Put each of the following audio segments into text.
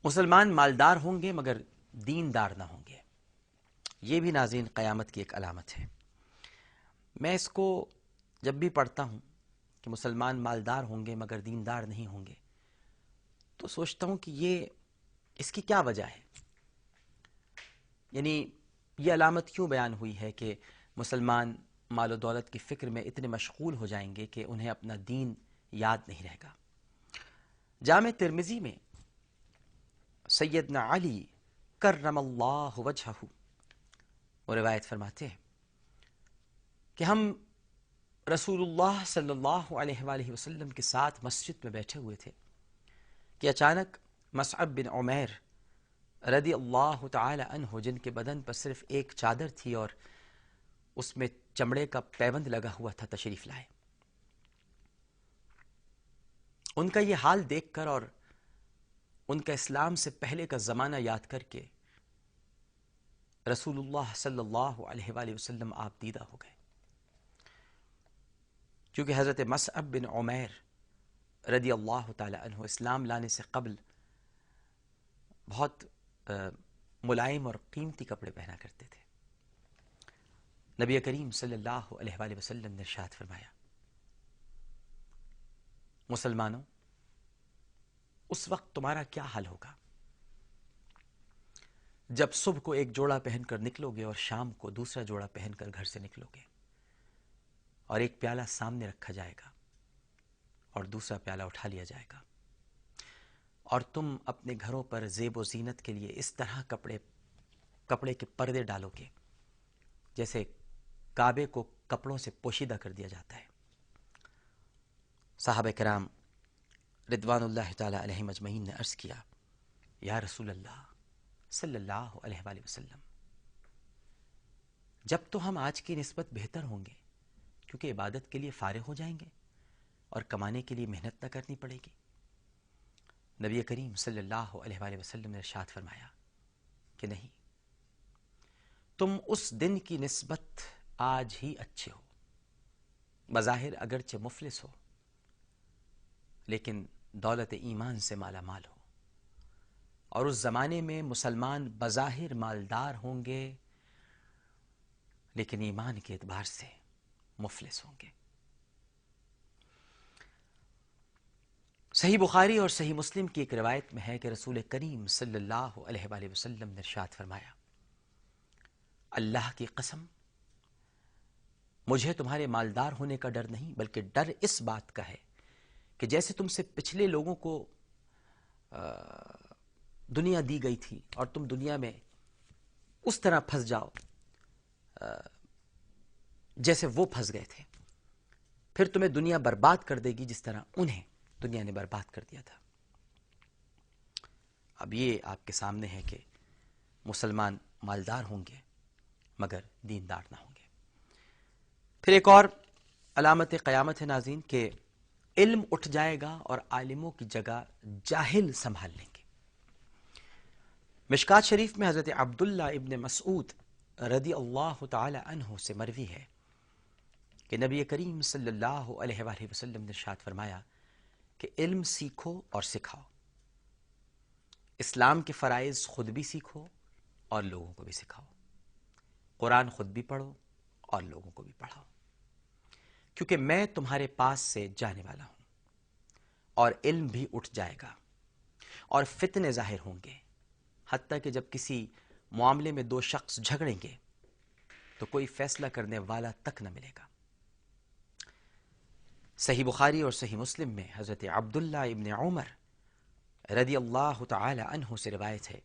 مسلمان مالدار ہوں گے مگر دیندار نہ ہوں گے. یہ بھی ناظرین قیامت کی ایک علامت ہے. میں اس کو جب بھی پڑھتا ہوں کہ مسلمان مالدار ہوں گے مگر دیندار نہیں ہوں گے تو سوچتا ہوں کہ اس کی کیا وجہ ہے. یعنی یہ علامت کیوں بیان ہوئی ہے کہ مسلمان مال و دولت کی فکر میں اتنے مشغول ہو جائیں گے کہ انہیں اپنا دین یاد نہیں رہے گا. جامع ترمذی میں سیدنا علی کرم اللہ وجہہ وہ روایت فرماتے ہیں کہ ہم رسول اللہ صلی اللہ علیہ وآلہ وسلم کے ساتھ مسجد میں بیٹھے ہوئے تھے کہ اچانک مصعب بن عمیر رضی اللہ تعالی عنہ، جن کے بدن پر صرف ایک چادر تھی اور اس میں چمڑے کا پیوند لگا ہوا تھا، تشریف لائے. ان کا یہ حال دیکھ کر اور ان کا اسلام سے پہلے کا زمانہ یاد کر کے رسول اللہ صلی اللہ علیہ وآلہ وسلم آپ دیدہ ہو گئے. کیونکہ حضرت مصعب بن عمیر رضی اللہ تعالی عنہ اسلام لانے سے قبل بہت ملائم اور قیمتی کپڑے پہنا کرتے تھے. نبی کریم صلی اللہ علیہ وآلہ وسلم نے ارشاد فرمایا، مسلمانوں، اس وقت تمہارا کیا حال ہوگا جب صبح کو ایک جوڑا پہن کر نکلو گے اور شام کو دوسرا جوڑا پہن کر گھر سے نکلو گے اور ایک پیالہ سامنے رکھا جائے گا اور دوسرا پیالہ اٹھا لیا جائے گا اور تم اپنے گھروں پر زیب و زینت کے لیے اس طرح کپڑے کے پردے ڈالو گے جیسے کعبے کو کپڑوں سے پوشیدہ کر دیا جاتا ہے. صحابہ کرام رضوان اللہ تعالی علیہم اجمعین نے عرض کیا، یا رسول اللہ صلی اللہ علیہ وآلہ وسلم، جب تو ہم آج کی نسبت بہتر ہوں گے کیونکہ عبادت کے لیے فارغ ہو جائیں گے اور کمانے کے لیے محنت نہ کرنی پڑے گی. نبی کریم صلی اللہ علیہ وآلہ وسلم نے ارشاد فرمایا کہ نہیں، تم اس دن کی نسبت آج ہی اچھے ہو. بظاہر اگرچہ مفلس ہو لیکن دولت ایمان سے مالا مال ہو. اور اس زمانے میں مسلمان بظاہر مالدار ہوں گے لیکن ایمان کے اعتبار سے مفلس ہوں گے. صحیح بخاری اور صحیح مسلم کی ایک روایت میں ہے کہ رسول کریم صلی اللہ علیہ وآلہ وسلم نے ارشاد فرمایا، اللہ کی قسم، مجھے تمہارے مالدار ہونے کا ڈر نہیں بلکہ ڈر اس بات کا ہے کہ جیسے تم سے پچھلے لوگوں کو دنیا دی گئی تھی اور تم دنیا میں اس طرح پھنس جاؤ جیسے وہ پھنس گئے تھے، پھر تمہیں دنیا برباد کر دے گی جس طرح انہیں دنیا نے برباد کر دیا تھا. اب یہ آپ کے سامنے ہے کہ مسلمان مالدار ہوں گے مگر دیندار نہ ہوں گے. پھر ایک اور علامت قیامت ہے ناظرین کہ علم اٹھ جائے گا اور عالموں کی جگہ جاہل سنبھال لیں گے. مشکات شریف میں حضرت عبداللہ ابن مسعود رضی اللہ تعالی عنہ سے مروی ہے کہ نبی کریم صلی اللہ علیہ وآلہ وسلم نے ارشاد فرمایا کہ علم سیکھو اور سکھاؤ. اسلام کے فرائض خود بھی سیکھو اور لوگوں کو بھی سکھاؤ. قرآن خود بھی پڑھو اور لوگوں کو بھی پڑھاؤ، کیونکہ میں تمہارے پاس سے جانے والا ہوں اور علم بھی اٹھ جائے گا اور فتنے ظاہر ہوں گے، حتیٰ کہ جب کسی معاملے میں دو شخص جھگڑیں گے تو کوئی فیصلہ کرنے والا تک نہ ملے گا. صحیح بخاری اور صحیح مسلم میں حضرت عبداللہ ابن عمر رضی اللہ تعالی عنہ سے روایت ہے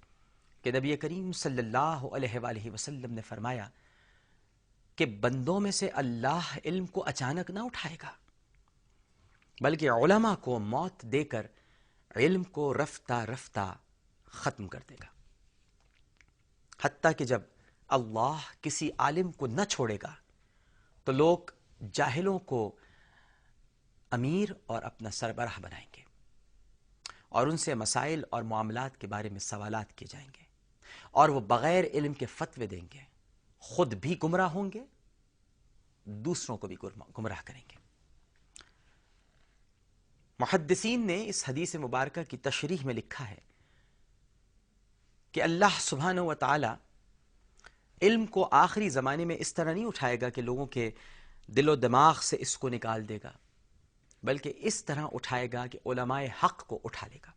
کہ نبی کریم صلی اللہ علیہ وآلہ وسلم نے فرمایا کہ بندوں میں سے اللہ علم کو اچانک نہ اٹھائے گا بلکہ علماء کو موت دے کر علم کو رفتہ رفتہ ختم کر دے گا، حتیٰ کہ جب اللہ کسی عالم کو نہ چھوڑے گا تو لوگ جاہلوں کو امیر اور اپنا سربراہ بنائیں گے اور ان سے مسائل اور معاملات کے بارے میں سوالات کیے جائیں گے اور وہ بغیر علم کے فتوے دیں گے، خود بھی گمراہ ہوں گے، دوسروں کو بھی گمراہ کریں گے. محدثین نے اس حدیث مبارکہ کی تشریح میں لکھا ہے کہ اللہ سبحانہ و تعالی علم کو آخری زمانے میں اس طرح نہیں اٹھائے گا کہ لوگوں کے دل و دماغ سے اس کو نکال دے گا، بلکہ اس طرح اٹھائے گا کہ علماء حق کو اٹھا لے گا،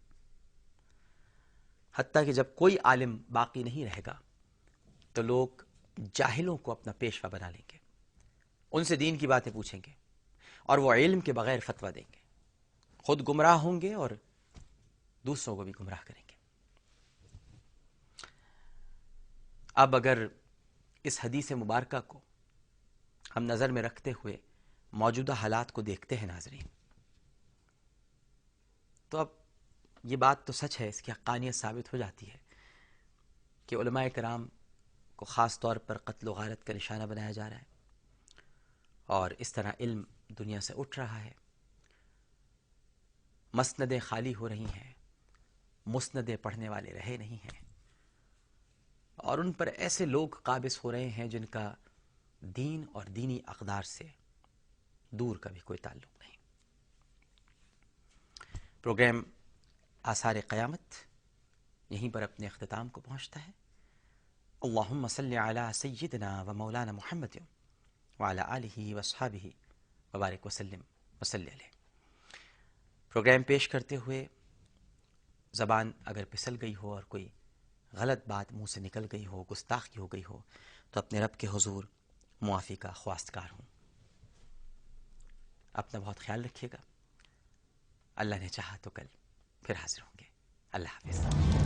حتیٰ کہ جب کوئی عالم باقی نہیں رہے گا تو لوگ جاہلوں کو اپنا پیشوا بنا لیں گے، ان سے دین کی باتیں پوچھیں گے اور وہ علم کے بغیر فتویٰ دیں گے، خود گمراہ ہوں گے اور دوسروں کو بھی گمراہ کریں گے۔ اب اگر اس حدیث مبارکہ کو ہم نظر میں رکھتے ہوئے موجودہ حالات کو دیکھتے ہیں ناظرین، تو اب یہ بات تو سچ ہے، اس کی حقانیت ثابت ہو جاتی ہے کہ علماء کرام کو خاص طور پر قتل و غارت کا نشانہ بنایا جا رہا ہے، اور اس طرح علم دنیا سے اٹھ رہا ہے، مسندیں خالی ہو رہی ہیں، مسندیں پڑھنے والے رہے نہیں ہیں، اور ان پر ایسے لوگ قابض ہو رہے ہیں جن کا دین اور دینی اقدار سے دور کا بھی کوئی تعلق نہیں۔ پروگرام آثار قیامت یہیں پر اپنے اختتام کو پہنچتا ہے۔ اللہم صلی علی سیدنا و مولانا محمد وعلی آلہ واصحابہ وبارک وسلم وصلی علیہ۔ پروگرام پیش کرتے ہوئے زبان اگر پھسل گئی ہو اور کوئی غلط بات منہ سے نکل گئی ہو، گستاخی ہو گئی ہو، تو اپنے رب کے حضور معافی کا خواستگار ہوں۔ اپنا بہت خیال رکھیے گا، اللہ نے چاہا تو کل پھر حاضر ہوں گے۔ اللہ حافظ۔